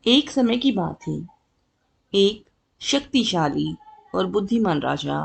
एक समय की बात है। एक शक्तिशाली और बुद्धिमान राजा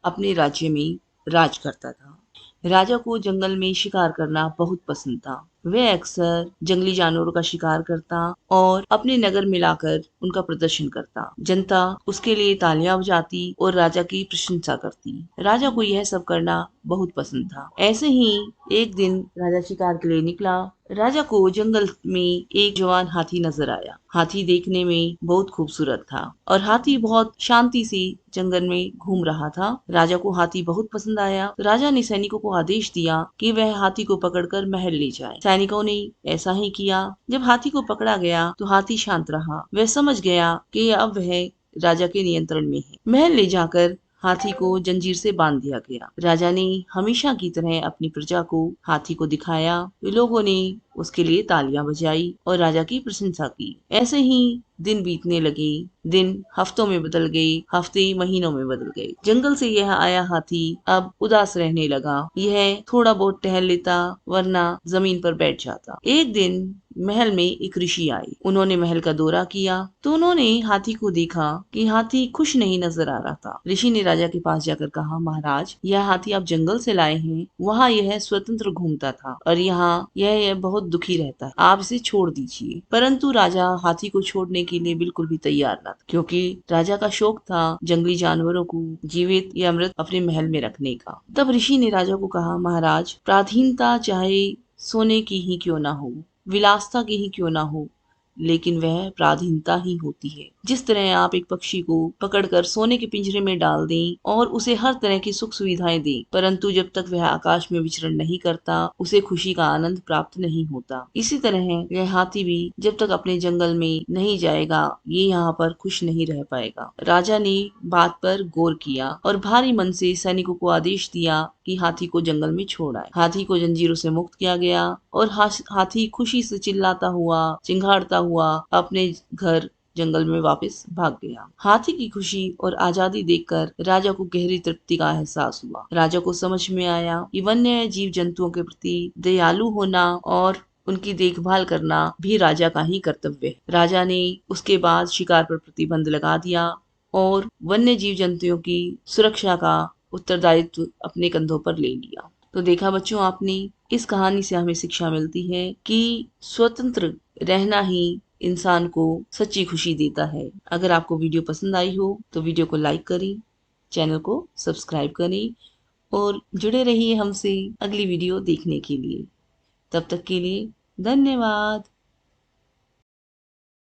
अपने राज्य में राज करता था। राजा को जंगल में शिकार करना बहुत पसंद था। वह अक्सर जंगली जानवरों का शिकार करता और अपने नगर में लाकर उनका प्रदर्शन करता। जनता उसके लिए तालियां बजाती और राजा की प्रशंसा करती। राजा को यह सब करना बहुत पसंद था। ऐसे ही एक दिन राजा शिकार के लिए निकला। राजा को जंगल में एक जवान हाथी नजर आया। हाथी देखने में बहुत खूबसूरत था और हाथी बहुत शांति से जंगल में घूम रहा था। राजा को हाथी बहुत पसंद आया। राजा ने सैनिकों को आदेश दिया कि वह हाथी को पकड़कर महल ले जाए। सैनिकों ने ऐसा ही किया। जब हाथी को पकड़ा गया तो हाथी शांत रहा। वह समझ गया कि अब वह राजा के नियंत्रण में है। महल ले जाकर हाथी को जंजीर से बांध दिया गया। राजा ने हमेशा की तरह अपनी प्रजा को हाथी को दिखाया। लोगों ने उसके लिए तालियां बजाई और राजा की प्रशंसा की। ऐसे ही दिन बीतने लगे। दिन हफ्तों में बदल गए, हफ्ते महीनों में बदल गए। जंगल से यह आया हाथी अब उदास रहने लगा। यह थोड़ा बहुत टहल लेता वरना जमीन पर बैठ जाता। एक दिन महल में एक ऋषि आए। उन्होंने महल का दौरा किया तो उन्होंने हाथी को देखा कि हाथी खुश नहीं नजर आ रहा था। ऋषि ने राजा के पास जाकर कहा, महाराज, यह हाथी आप जंगल से लाए हैं। वहाँ यह स्वतंत्र घूमता था और यहाँ यह बहुत दुखी रहता है। आप इसे छोड़ दीजिए। परंतु राजा हाथी को छोड़ने के लिए बिल्कुल भी तैयार न था, क्योंकि राजा का शौक था जंगली जानवरों को जीवित या मृत अपने महल में रखने का। तब ऋषि ने राजा को कहा, महाराज, पराधीनता चाहे सोने की ही क्यों ना हो, विलासता की ही क्यों ना हो, लेकिन वह पराधीनता ही होती है। जिस तरह आप एक पक्षी को पकड़कर सोने के पिंजरे में डाल दें और उसे हर तरह की सुख सुविधाएं दें, परंतु जब तक वह आकाश में विचरण नहीं करता, उसे खुशी का आनंद प्राप्त नहीं होता। इसी तरह यह हाथी भी जब तक अपने जंगल में नहीं जाएगा, ये यहाँ पर खुश नहीं रह पाएगा। राजा ने बात पर गौर किया और भारी मन से सैनिकों को आदेश दिया कि हाथी को जंगल में छोड़ आए। हाथी को जंजीरों से मुक्त किया गया और हाथी खुशी से चिल्लाता हुआ, चिंघाड़ता हुआ अपने घर जंगल में वापस भाग गया। हाथी की खुशी और आजादी देखकर राजा को गहरी तृप्ति का एहसास हुआ। राजा को समझ में आया कि वन्य जीव जंतुओं के प्रति दयालु होना और उनकी देखभाल करना भी राजा का ही कर्तव्य है। राजा ने उसके बाद शिकार पर प्रतिबंध लगा दिया और वन्य जीव जंतुओं की सुरक्षा का उत्तरदायित्व अपने कंधों पर ले लिया। तो देखा बच्चों, आपने इस कहानी से हमें शिक्षा मिलती है कि स्वतंत्र रहना ही इंसान को सच्ची खुशी देता है। अगर आपको वीडियो पसंद आई हो तो वीडियो को लाइक करें, चैनल को सब्सक्राइब करें और जुड़े रहिए हमसे अगली वीडियो देखने के लिए। तब तक के लिए धन्यवाद।